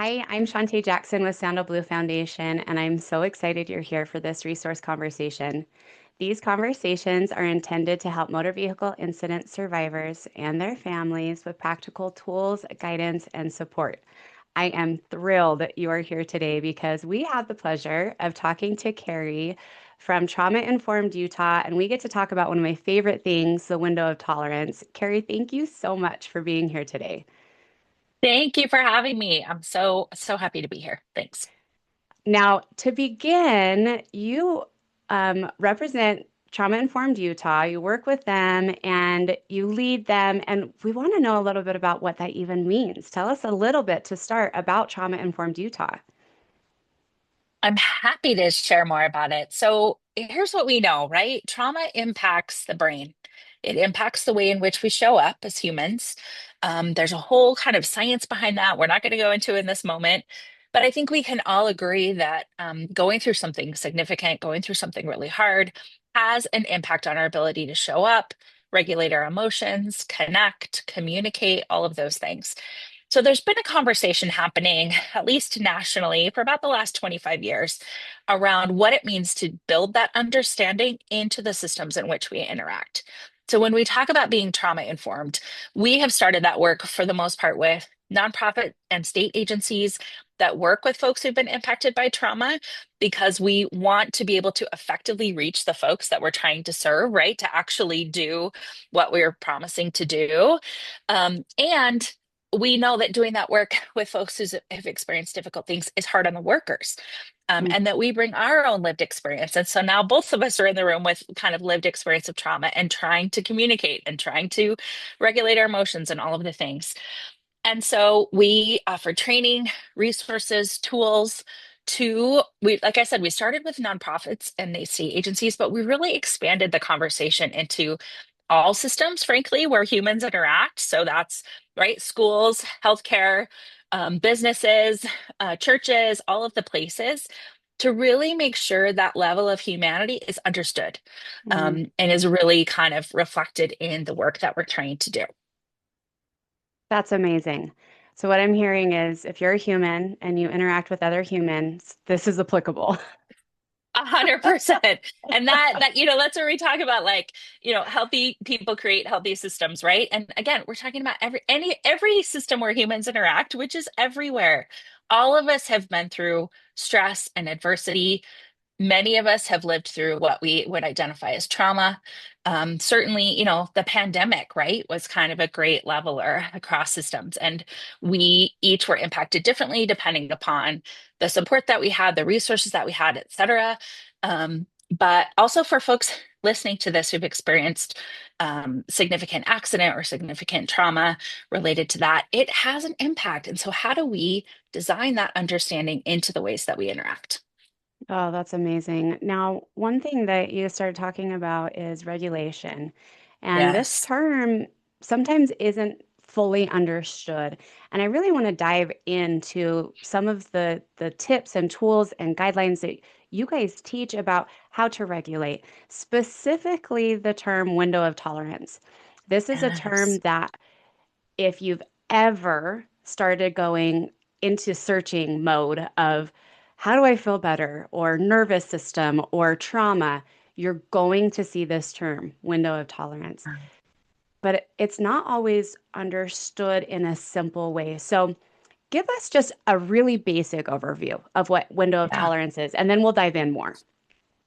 Hi, I'm Shantae Jackson with Sandal Blue Foundation, and I'm so excited you're here for this resource conversation. These conversations are intended to help motor vehicle incident survivors and their families with practical tools, guidance, and support. I am thrilled that you are here today because we have the pleasure of talking to Keri from Trauma Informed Utah, and we get to talk about one of my favorite things, the window of tolerance. Keri, thank you so much for being here today. Thank you for having me. I'm so happy to be here. Thanks. Now, to begin, you represent Trauma Informed Utah. You work with them and you lead them. And we want to know a little bit about what that even means. Tell us a little bit to start about Trauma Informed Utah. I'm happy to share more about it. So, here's what we know, right? Trauma impacts the brain. It impacts the way in which we show up as humans. There's a whole kind of science behind that. We're not going to go into in this moment, but I think we can all agree that going through something significant, going through something really hard, has an impact on our ability to show up, regulate our emotions, connect, communicate, all of those things. So there's been a conversation happening, at least nationally, for about the last 25 years around what it means to build that understanding into the systems in which we interact. So when we talk about being trauma informed, we have started that work for the most part with nonprofit and state agencies that work with folks who've been impacted by trauma because we want to be able to effectively reach the folks that we're trying to serve, right? To actually do what we're promising to do. And we know that doing that work with folks who have experienced difficult things is hard on the workers. And that we bring our own lived experience. And so now both of us are in the room with kind of lived experience of trauma and trying to communicate and trying to regulate our emotions and all of the things. And so we offer training, resources, tools like I said, we started with nonprofits and the state agencies, but we really expanded the conversation into all systems, frankly, where humans interact. So that's right, schools, healthcare, businesses, churches, all of the places to really make sure that level of humanity is understood Mm. and is really kind of reflected in the work that we're trying to do. That's amazing. So, what I'm hearing is if you're a human and you interact with other humans, this is applicable. 100%. And that's where we talk about like, healthy people create healthy systems, right? And again, we're talking about every system where humans interact, which is everywhere. All of us have been through stress and adversity. Many of us have lived through what we would identify as trauma. Certainly, the pandemic, right, was kind of a great leveler across systems. And we each were impacted differently depending upon the support that we had, the resources that we had, et cetera. But also for folks listening to this who've experienced significant accident or significant trauma related to that, it has an impact. And so, how do we design that understanding into the ways that we interact? Oh, that's amazing. Now, one thing that you started talking about is regulation. And this Yes. term sometimes isn't fully understood. And I really want to dive into some of the tips and tools and guidelines that you guys teach about how to regulate, specifically the term window of tolerance. This is a term Yes. that if you've ever started going into searching mode of how do I feel better or nervous system or trauma, you're going to see this term, window of tolerance. But it's not always understood in a simple way. So give us just a really basic overview of what window of Yeah. tolerance is, and then we'll dive in more.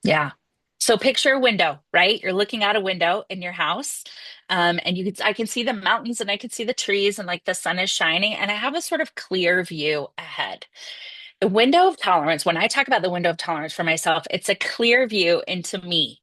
Yeah. So picture a window, right? You're looking out a window in your house. And I can see the mountains and I can see the trees and like the sun is shining and I have a sort of clear view ahead. The window of tolerance, when I talk about the window of tolerance for myself, it's a clear view into me.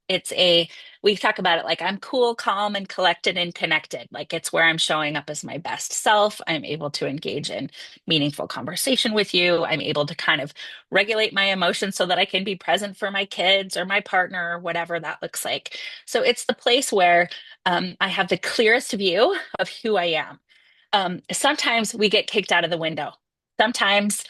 We talk about it like I'm cool, calm, and collected and connected. Like it's where I'm showing up as my best self. I'm able to engage in meaningful conversation with you. I'm able to kind of regulate my emotions so that I can be present for my kids or my partner or whatever that looks like. So it's the place where I have the clearest view of who I am. Sometimes we get kicked out of the window. Sometimes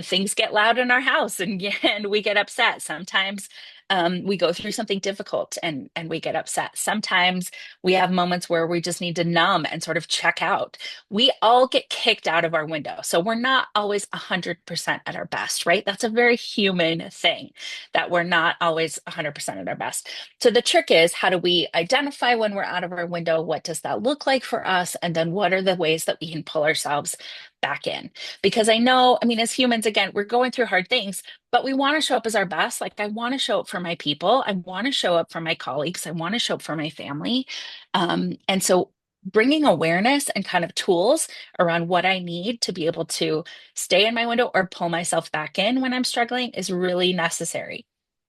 things get loud in our house and, and we get upset. Sometimes We go through something difficult and we get upset. Sometimes we have moments where we just need to numb and sort of check out. We all get kicked out of our window. So we're not always 100% at our best, right? That's a very human thing that we're not always 100% at our best. So the trick is, how do we identify when we're out of our window? What does that look like for us? And then what are the ways that we can pull ourselves back in? Because I know, I mean, as humans, again, we're going through hard things, but we want to show up as our best. Like, I want to show up for my people. I want to show up for my colleagues. I want to show up for my family. And so bringing awareness and kind of tools around what I need to be able to stay in my window or pull myself back in when I'm struggling is really necessary.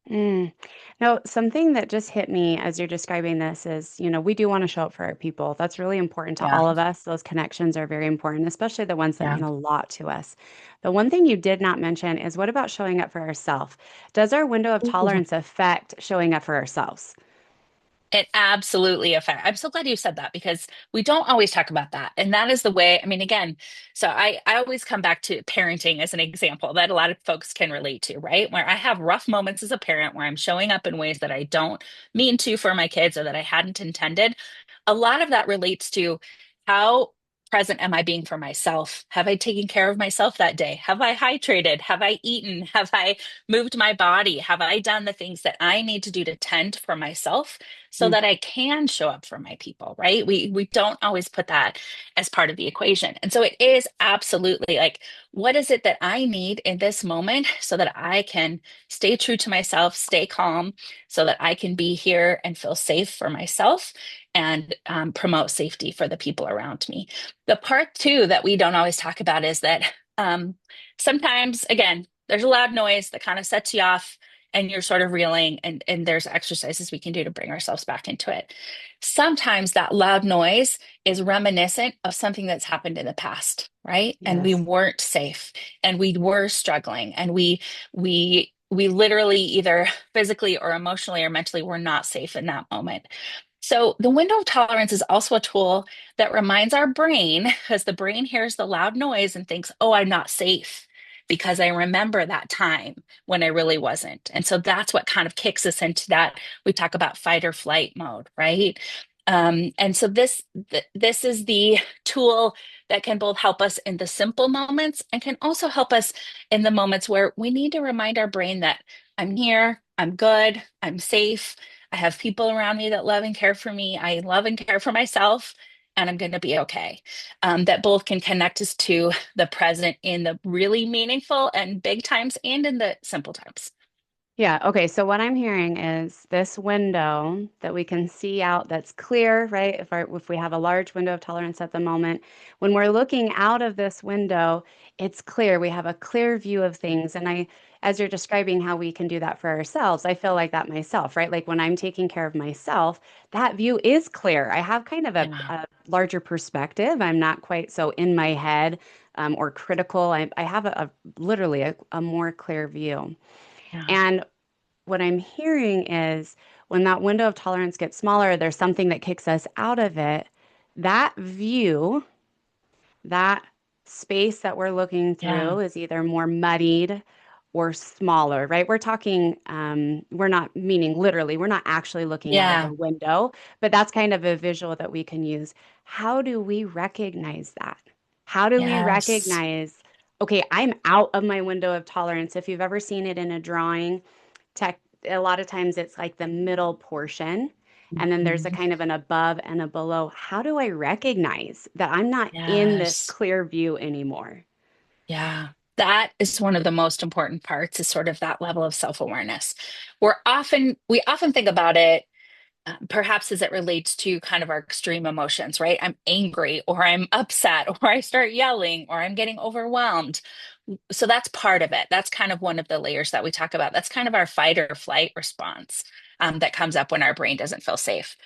Mm. No, something that just hit me as you're describing this is, we do want to show up for our people. That's really important to Yeah. all of us. Those connections are very important, especially the ones that Yeah. mean a lot to us. The one thing you did not mention is what about showing up for ourselves? Does our window of Ooh. tolerance affect showing up for ourselves? It absolutely affects. I'm so glad you said that because we don't always talk about that. And that is the way, I mean, again, so I always come back to parenting as an example that a lot of folks can relate to, right? Where I have rough moments as a parent where I'm showing up in ways that I don't mean to for my kids or that I hadn't intended. A lot of that relates to how present am I being for myself? Have I taken care of myself that day? Have I hydrated? Have I eaten? Have I moved my body? Have I done the things that I need to do to tend for myself so Mm. that I can show up for my people, right? We don't always put that as part of the equation. And so it is absolutely like, what is it that I need in this moment so that I can stay true to myself, stay calm, so that I can be here and feel safe for myself and promote safety for the people around me. The part too that we don't always talk about is that sometimes, again, there's a loud noise that kind of sets you off and you're sort of reeling and there's exercises we can do to bring ourselves back into it. Sometimes that loud noise is reminiscent of something that's happened in the past, right? And we Yes. weren't safe and we were struggling and we literally either physically or emotionally or mentally were not safe in that moment. So the window of tolerance is also a tool that reminds our brain, because the brain hears the loud noise and thinks, oh, I'm not safe because I remember that time when I really wasn't. And so that's what kind of kicks us into that. We talk about fight or flight mode, right? And so this is the tool that can both help us in the simple moments and can also help us in the moments where we need to remind our brain that I'm here, I'm good, I'm safe. I have people around me that love and care for me. I love and care for myself, and I'm going to be okay. That both can connect us to the present in the really meaningful and big times and in the simple times. Yeah. Okay. So what I'm hearing is this window that we can see out that's clear, right? If we have a large window of tolerance at the moment, when we're looking out of this window, it's clear. We have a clear view of things. And as you're describing how we can do that for ourselves, I feel like that myself, right? Like when I'm taking care of myself, that view is clear. I have kind of Yeah, a larger perspective. I'm not quite so in my head or critical. I have literally a more clear view. yeah, And what I'm hearing is when that window of tolerance gets smaller, there's something that kicks us out of it. That view, that space that we're looking yeah, through is either more muddied or smaller, right? We're talking, we're not meaning literally, we're not actually looking out of a yeah, window, but that's kind of a visual that we can use. How do we recognize that? How do we yes. recognize, okay, I'm out of my window of tolerance? If you've ever seen it in a drawing, tech a lot of times it's like the middle portion and then there's a Mhm. kind of an above and a below. How do I recognize that I'm not in this Yes. clear view anymore? Yeah. That is one of the most important parts is sort of that level of self-awareness. We often think about it perhaps as it relates to kind of our extreme emotions, right? I'm angry or I'm upset or I start yelling or I'm getting overwhelmed. So that's part of it. That's kind of one of the layers that we talk about. That's kind of our fight or flight response that comes up when our brain doesn't feel safe.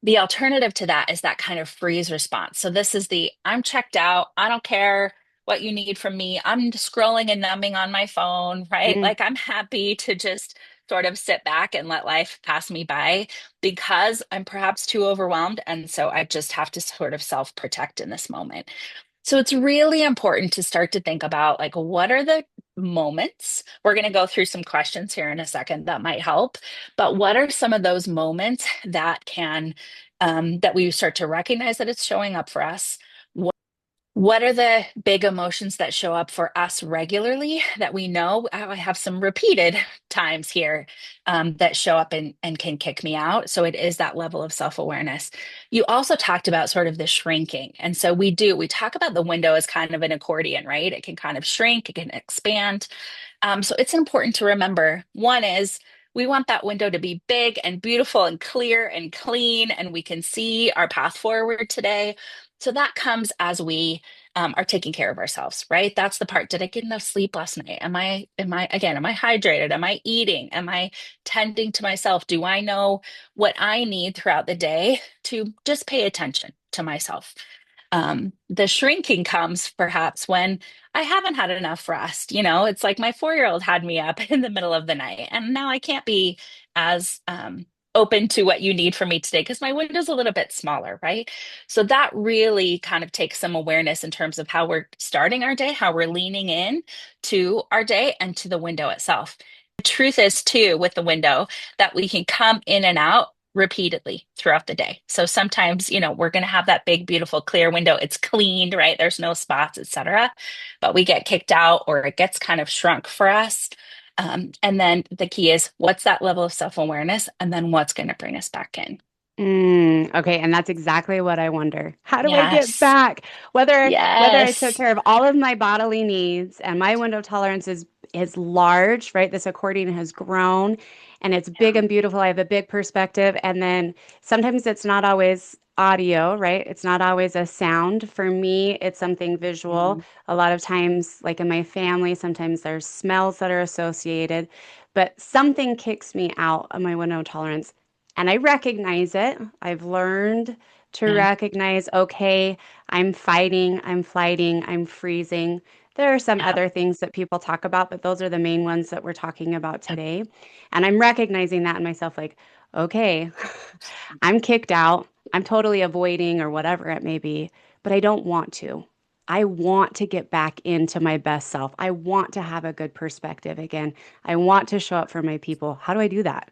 The alternative to that is that kind of freeze response. So this is the I'm checked out. I don't care what you need from me. I'm just scrolling and numbing on my phone, right? Mm. Like I'm happy to just sort of sit back and let life pass me by because I'm perhaps too overwhelmed. And so I just have to sort of self-protect in this moment. So it's really important to start to think about like what are the moments? We're going to go through some questions here in a second that might help. But what are some of those moments that that we start to recognize that it's showing up for us? What are the big emotions that show up for us regularly that we know? I have some repeated times here that show up and can kick me out. So it is that level of self-awareness. You also talked about sort of the shrinking. And so we talk about the window as kind of an accordion, right? It can kind of shrink, it can expand. So it's important to remember one is we want that window to be big and beautiful and clear and clean, and we can see our path forward today. So that comes as we are taking care of ourselves, right? That's the part. Did I get enough sleep last night? Am I hydrated? Am I eating? Am I tending to myself? Do I know what I need throughout the day to just pay attention to myself? The shrinking comes perhaps when I haven't had enough rest. It's like my 4-year-old had me up in the middle of the night, and now I can't be as open to what you need from me today because my window's a little bit smaller, right? So that really kind of takes some awareness in terms of how we're starting our day, how we're leaning in to our day and to the window itself. The truth is, too, with the window, that we can come in and out repeatedly throughout the day. So sometimes, we're going to have that big, beautiful, clear window. It's cleaned, right? There's no spots, etc. But we get kicked out or it gets kind of shrunk for us. And then the key is what's that level of self-awareness? And then what's going to bring us back in? Okay, and that's exactly what I wonder. How do I get Yes. back? Whether I took Yes. care of all of my bodily needs and my window tolerance is large, right? This accordion has grown and it's big Yeah. and beautiful. I have a big perspective, and then sometimes it's not always audio, right? It's not always a sound. For me, it's something visual. Mm, A lot of times, like in my family, sometimes there's smells that are associated, but something kicks me out of my window tolerance. And I recognize it. I've learned to yeah. recognize, okay, I'm fighting, I'm flighting, I'm freezing. There are some Yeah. other things that people talk about, but those are the main ones that we're talking about today. And I'm recognizing that in myself, like, okay, I'm kicked out. I'm totally avoiding or whatever it may be, but I don't want to. I want to get back into my best self. I want to have a good perspective again. I want to show up for my people. How do I do that?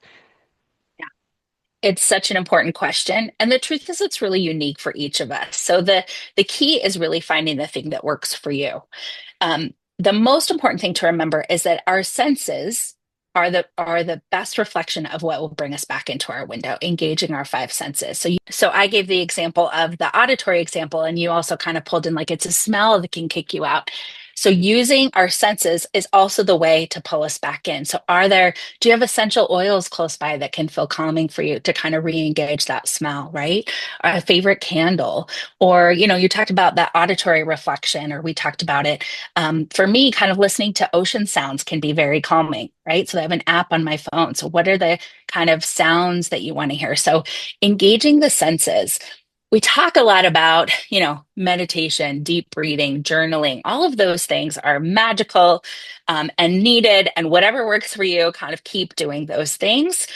It's such an important question. And the truth is it's really unique for each of us. So the key is really finding the thing that works for you. The most important thing to remember is that our senses are the best reflection of what will bring us back into our window, engaging our five senses. So I gave the example of the auditory example, and you also kind of pulled in like it's a smell that can kick you out. So using our senses is also the way to pull us back in. So do you have essential oils close by that can feel calming for you to kind of re-engage that smell, right? Or a favorite candle, or you talked about that auditory reflection, or we talked about it. For me, kind of listening to ocean sounds can be very calming, right? So I have an app on my phone. So what are the kind of sounds that you want to hear? So engaging the senses. We talk a lot about, meditation, deep breathing, journaling. All of those things are magical and needed, and whatever works for you, kind of keep doing those things.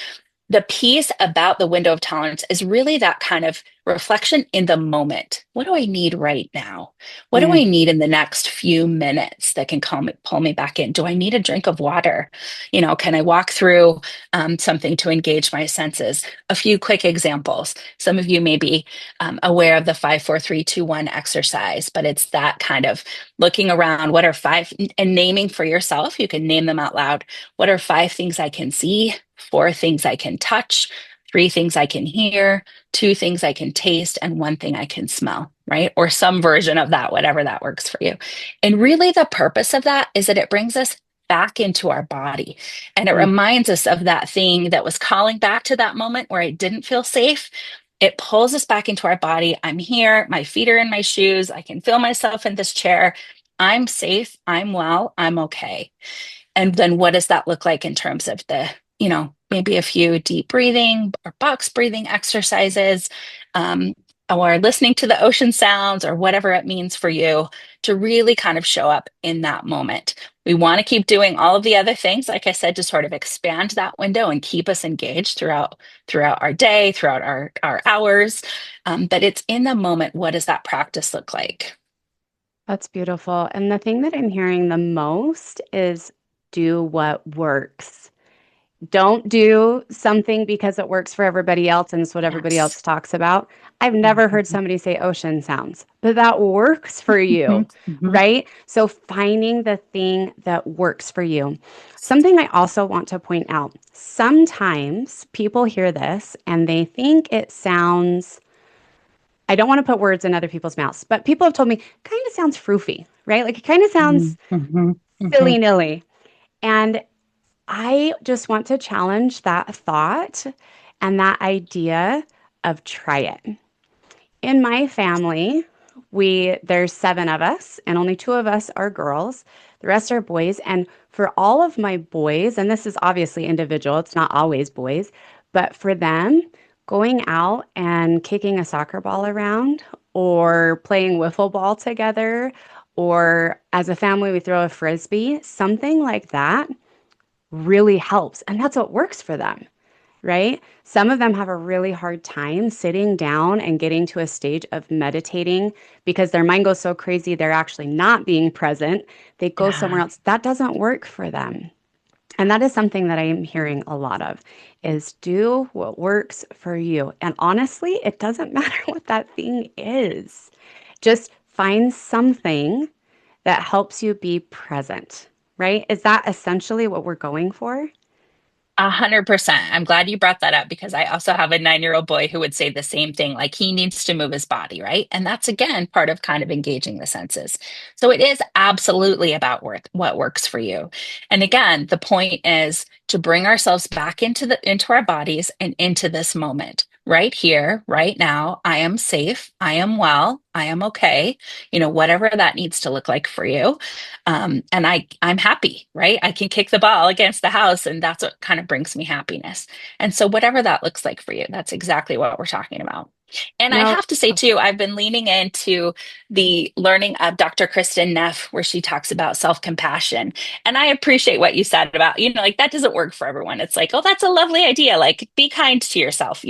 The piece about the window of tolerance is really that kind of reflection in the moment. What do I need right now? What do I need in the next few minutes that can pull me back in? Do I need a drink of water? Can I walk through something to engage my senses? A few quick examples. Some of you may be aware of the 5, 4, 3, 2, 1 exercise, but it's that kind of looking around. What are five, and naming for yourself? You can name them out loud. What are five things I can see? 4 things I can touch, 3 things I can hear, 2 things I can taste, and 1 thing I can smell, right? Or some version of that, whatever that works for you. And really, the purpose of that is that it brings us back into our body. And it Mm. reminds us of that thing that was calling back to that moment where I didn't feel safe. It pulls us back into our body. I'm here. My feet are in my shoes. I can feel myself in this chair. I'm safe. I'm well. I'm okay. And then what does that look like in terms of maybe a few deep breathing or box breathing exercises, um, or listening to the ocean sounds or whatever it means for you to really kind of show up in that moment. We want to keep doing all of the other things, like I said, to sort of expand that window and keep us engaged throughout our day, throughout our hours. But it's in the moment. What does that practice look like? That's beautiful. And the thing that I'm hearing the most is do what works. Don't do something because it works for everybody else and it's what everybody Yes. else talks about. I've never heard Mhm. somebody say ocean sounds, but that works for Mhm. you, Mhm. right? So finding the thing that works for you. Something I also want to point out, sometimes people hear this and they think it sounds, I don't want to put words in other people's mouths, but people have told me kind of sounds froofy, right? Like it kind of sounds Mhm. Mhm. silly Mhm. nilly. And I just want to challenge that thought and that idea of try it. In my family, there's seven of us and only two of us are girls. The rest are boys. And for all of my boys, and this is obviously individual, it's not always boys, but for them, going out and kicking a soccer ball around or playing wiffle ball together, or as a family, we throw a frisbee, something like that really helps. And that's what works for them, right? Some of them have a really hard time sitting down and getting to a stage of meditating because their mind goes so crazy, they're actually not being present. They go somewhere Yeah. else. That doesn't work for them. And that is something that I am hearing a lot of is do what works for you. And honestly, it doesn't matter what that thing is. Just find something that helps you be present, right? Is that essentially what we're going for? 100%. I'm glad you brought that up because I also have a 9-year-old boy who would say the same thing. Like he needs to move his body, right? And that's again part of kind of engaging the senses. So it is absolutely about what works for you. And again, the point is to bring ourselves back into our bodies and into this moment. Right here, right now, I am safe. I am well. I am okay. Whatever that needs to look like for you. And I'm happy, right? I can kick the ball against the house, and that's what kind of brings me happiness. And so, whatever that looks like for you, that's exactly what we're talking about. And I Now, have to say, oh, too, I've been leaning into the learning of Dr. Kristen Neff, where she talks about self compassion. And I appreciate what you said about, like that doesn't work for everyone. It's like, oh, that's a lovely idea. Like, be kind to yourself.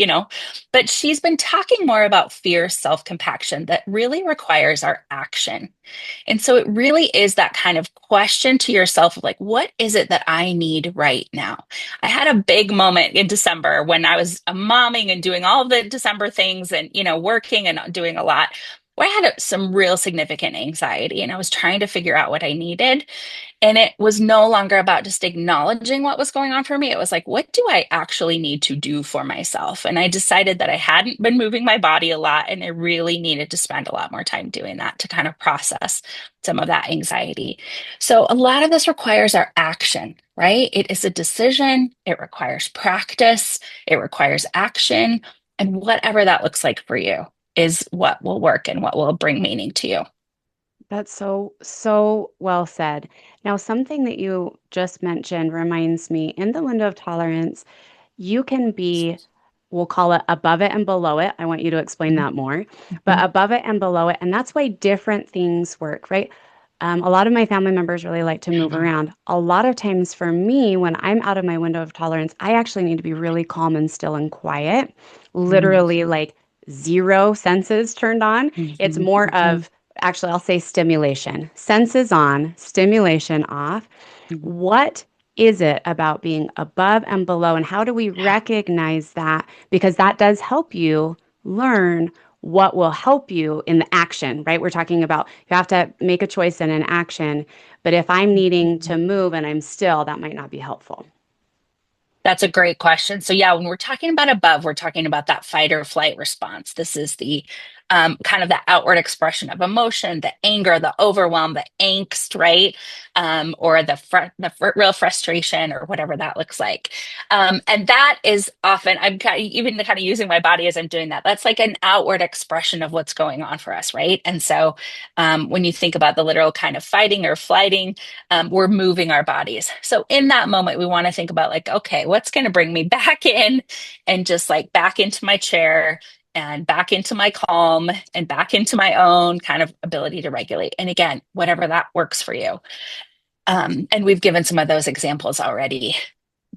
But she's been talking more about fierce self compassion that really requires our action. And so it really is that kind of question to yourself of like, what is it that I need right now? I had a big moment in December when I was momming and doing all the December things and, working and doing a lot, where I had some real significant anxiety and I was trying to figure out what I needed. And it was no longer about just acknowledging what was going on for me. It was like, what do I actually need to do for myself? And I decided that I hadn't been moving my body a lot and I really needed to spend a lot more time doing that to kind of process some of that anxiety. So a lot of this requires our action, right? It is a decision, it requires practice, it requires action. And whatever that looks like for you is what will work and what will bring meaning to you. that's so, so well said. Now, something that you just mentioned reminds me in the window of tolerance, you can be, we'll call it above it and below it. I want you to explain that more, but Mhm. above it and below it. And that's why different things work, right? A lot of my family members really like to move Mhm. around. A lot of times for me, when I'm out of my window of tolerance, I actually need to be really calm and still and quiet, Mhm. literally like zero senses turned on. It's Mhm. more Mhm. of, actually, I'll say stimulation. Senses on, stimulation off. Mhm. What is it about being above and below, and how do we Yeah. recognize that? Because that does help you learn what will help you in the action, right? We're talking about you have to make a choice and an action. But if I'm needing to Mhm. move and I'm still, that might not be helpful. That's a great question. So, yeah, when we're talking about above, we're talking about that fight or flight response. This is the kind of the outward expression of emotion, the anger, the overwhelm, the angst, right? Or real frustration, or whatever that looks like. And that is often, even kind of using my body as I'm doing that. That's like an outward expression of what's going on for us, right? And so, when you think about the literal kind of fighting or flighting, we're moving our bodies. So in that moment, we want to think about like, okay, what's going to bring me back in and just like back into my chair and back into my calm and back into my own kind of ability to regulate. And again, whatever that works for you. And we've given some of those examples already.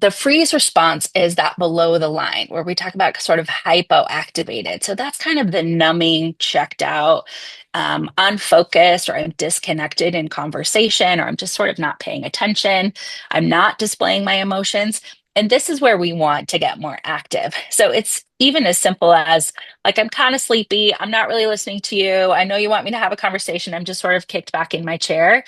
The freeze response is that below the line where we talk about sort of hypoactivated. So that's kind of the numbing, checked out, unfocused, or I'm disconnected in conversation, or I'm just sort of not paying attention. I'm not displaying my emotions. And this is where we want to get more active. So it's even as simple as like, I'm kind of sleepy. I'm not really listening to you. I know you want me to have a conversation. I'm just sort of kicked back in my chair.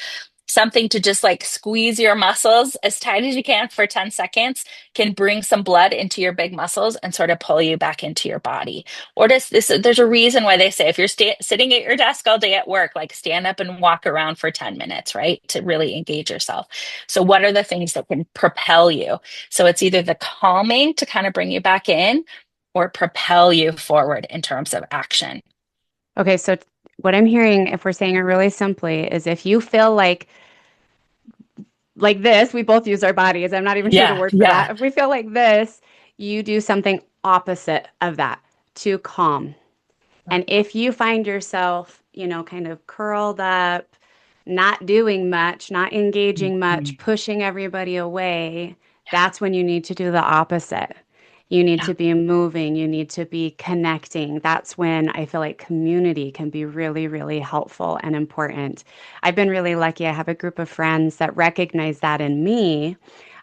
Something to just like squeeze your muscles as tight as you can for 10 seconds can bring some blood into your big muscles and sort of pull you back into your body. Or does this, there's a reason why they say if you're sitting at your desk all day at work, like stand up and walk around for 10 minutes, right? To really engage yourself. So, what are the things that can propel you? So, it's either the calming to kind of bring you back in or propel you forward in terms of action. Okay, so what I'm hearing, if we're saying it really simply, is if you feel like this, we both use our bodies. I'm not even sure the Yeah, word for yeah. that. If we feel like this, you do something opposite of that to calm. And if you find yourself, kind of curled up, not doing much, not engaging much, Mhm. pushing everybody away, that's when you need to do the opposite. You need Yeah. to be moving, you need to be connecting. That's when I feel like community can be really, really helpful and important. I've been really lucky. I have a group of friends that recognize that in me.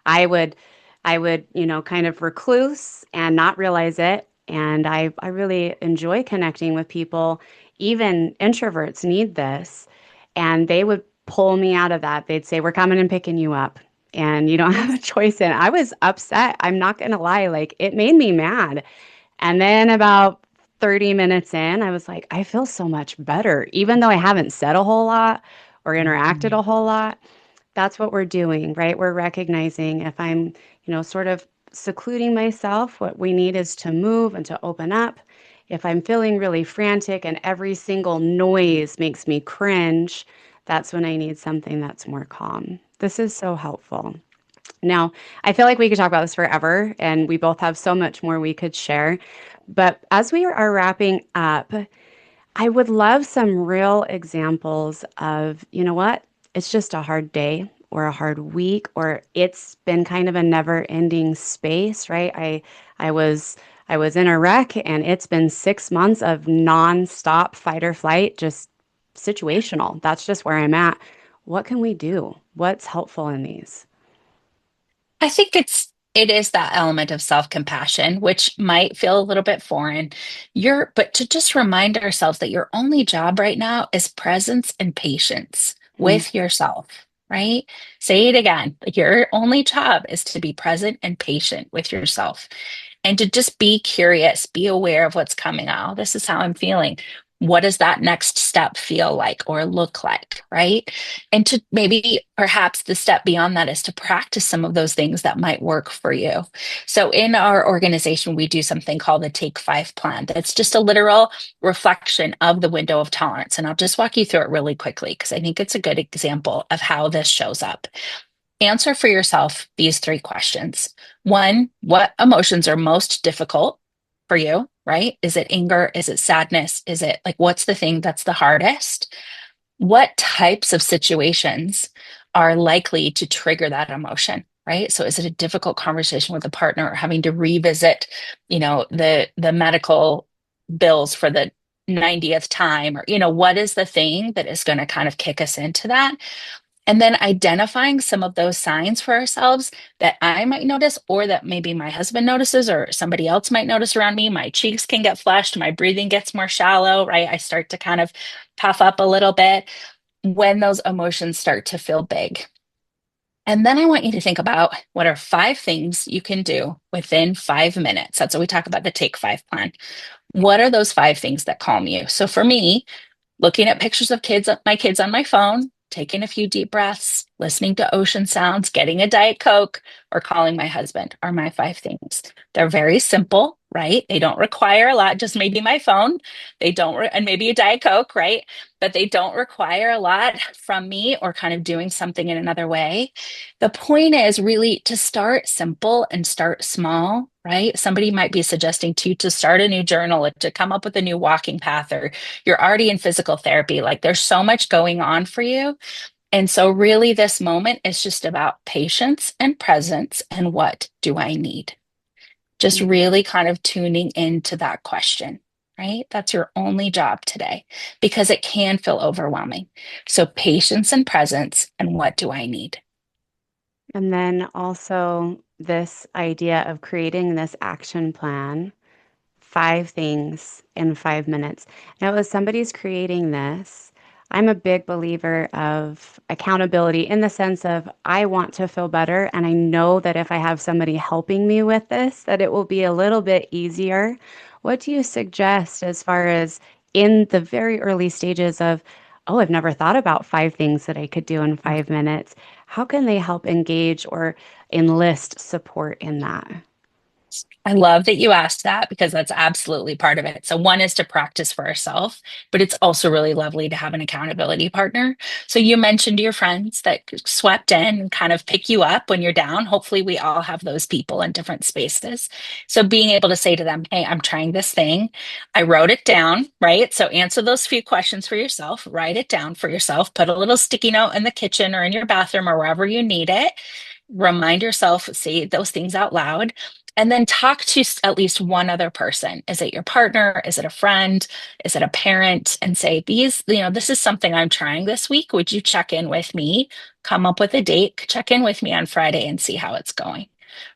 I would kind of recluse and not realize it. And I really enjoy connecting with people. Even introverts need this. And they would pull me out of that. They'd say, "We're coming and picking you up. And you don't have a choice in it." I was upset. I'm not going to lie. Like, it made me mad. And then about 30 minutes in, I was like, I feel so much better. Even though I haven't said a whole lot or interacted Mhm. a whole lot, that's what we're doing, right? We're recognizing if I'm, sort of secluding myself, what we need is to move and to open up. If I'm feeling really frantic and every single noise makes me cringe, that's when I need something that's more calm. This is so helpful. Now, I feel like we could talk about this forever, and we both have so much more we could share. But as we are wrapping up, I would love some real examples of, you know what? It's just a hard day or a hard week, or it's been kind of a never-ending space, right? I was in a wreck, and it's been 6 months of nonstop fight or flight, just situational. That's just where I'm at. What can we do? What's helpful in these? I think it is that element of self-compassion, which might feel a little bit foreign. But to just remind ourselves that your only job right now is presence and patience Hmm. with yourself, right? Say it again. Like your only job is to be present and patient with yourself and to just be curious, be aware of what's coming out. This is how I'm feeling. What does that next step feel like or look like, right? And to maybe perhaps the step beyond that is to practice some of those things that might work for you. So in our organization, we do something called the Take Five plan. That's just a literal reflection of the window of tolerance. And I'll just walk you through it really quickly because I think it's a good example of how this shows up. Answer for yourself these three questions. One, what emotions are most difficult for you, right? Is it anger? Is it sadness? Is it like, what's the thing that's the hardest? What types of situations are likely to trigger that emotion? Right. So is it a difficult conversation with a partner or having to revisit, the medical bills for the 90th time? Or, what is the thing that is going to kind of kick us into that? And then identifying some of those signs for ourselves that I might notice, or that maybe my husband notices, or somebody else might notice around me. My cheeks can get flushed, my breathing gets more shallow, right? I start to kind of puff up a little bit when those emotions start to feel big. And then I want you to think about what are five things you can do within 5 minutes. That's what we talk about the Take Five plan. What are those five things that calm you? So for me, looking at pictures of my kids on my phone, taking a few deep breaths, listening to ocean sounds, getting a Diet Coke, or calling my husband are my five things. They're very simple, right? They don't require a lot, just maybe my phone. And maybe a Diet Coke, right? But they don't require a lot from me or kind of doing something in another way. The point is really to start simple and start small, right? Somebody might be suggesting to you to start a new journal, or to come up with a new walking path, or you're already in physical therapy. Like there's so much going on for you. And so, really, this moment is just about patience and presence and what do I need? Just Mm. really kind of tuning into that question, right? That's your only job today because it can feel overwhelming. So, patience and presence and what do I need? And then also this idea of creating this action plan, 5 things in 5 minutes. Now, as somebody's creating this, I'm a big believer of accountability in the sense of I want to feel better. And I know that if I have somebody helping me with this, that it will be a little bit easier. What do you suggest as far as in the very early stages of, oh, I've never thought about 5 things that I could do in 5 minutes? How can they help engage or enlist support in that? I love that you asked that because that's absolutely part of it. So, one is to practice for ourselves, but it's also really lovely to have an accountability partner. So, you mentioned your friends that swept in and kind of pick you up when you're down. Hopefully, we all have those people in different spaces. So, being able to say to them, hey, I'm trying this thing. I wrote it down, right? So, answer those few questions for yourself, write it down for yourself, put a little sticky note in the kitchen or in your bathroom or wherever you need it. Remind yourself, say those things out loud and then talk to at least one other person. Is it your partner? Is it a friend? Is it a parent? And say, this is something I'm trying this week. Would you check in with me? Come up with a date, check in with me on Friday and see how it's going,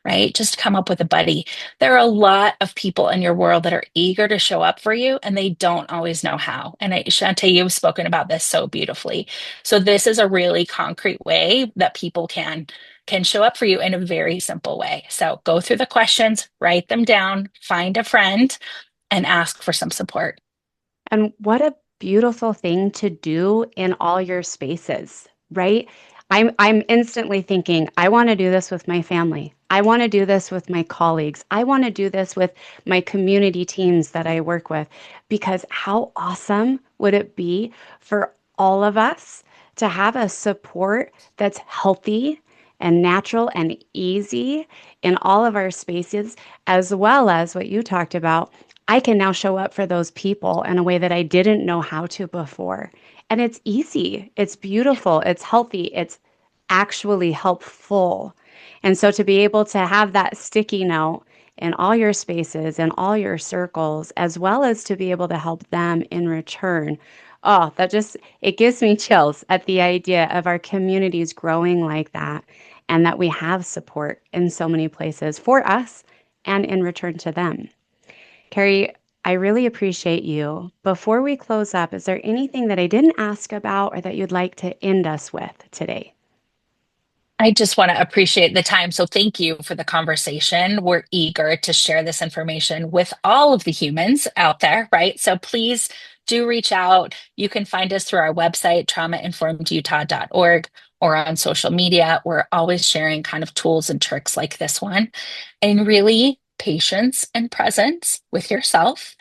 right? Just come up with a buddy. There are a lot of people in your world that are eager to show up for you and they don't always know how. And Shantae, you've spoken about this so beautifully. So this is a really concrete way that people can show up for you in a very simple way. So go through the questions, write them down, find a friend, and ask for some support. And what a beautiful thing to do in all your spaces, right? I'm instantly thinking, I want to do this with my family. I want to do this with my colleagues. I want to do this with my community teams that I work with because how awesome would it be for all of us to have a support that's healthy and natural and easy in all of our spaces, as well as what you talked about. I can now show up for those people in a way that I didn't know how to before. And it's easy, it's beautiful, it's healthy, it's actually helpful. And so to be able to have that sticky note in all your spaces and all your circles, as well as to be able to help them in return. Oh, it gives me chills at the idea of our communities growing like that and that we have support in so many places for us and in return to them. Keri, I really appreciate you. Before we close up, is there anything that I didn't ask about or that you'd like to end us with today? I just want to appreciate the time. So thank you for the conversation. We're eager to share this information with all of the humans out there, right? So please do reach out. You can find us through our website, traumainformedutah.org, or on social media. We're always sharing kind of tools and tricks like this one. And really, patience and presence with yourself.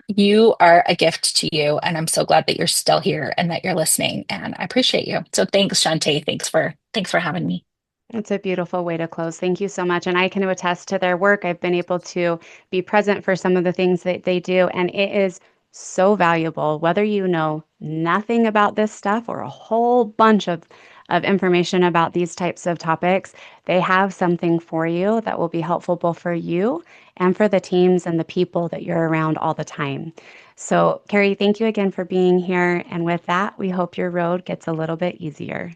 You are a gift to you, and I'm so glad that you're still here and that you're listening. And I appreciate you. So thanks, Shantae. Thanks for having me. It's a beautiful way to close. Thank you so much. And I can attest to their work. I've been able to be present for some of the things that they do, and it is so valuable, whether you know nothing about this stuff or a whole bunch of information about these types of topics. They have something for you that will be helpful both for you and for the teams and the people that you're around all the time. So, Keri, thank you again for being here. And with that, we hope your road gets a little bit easier.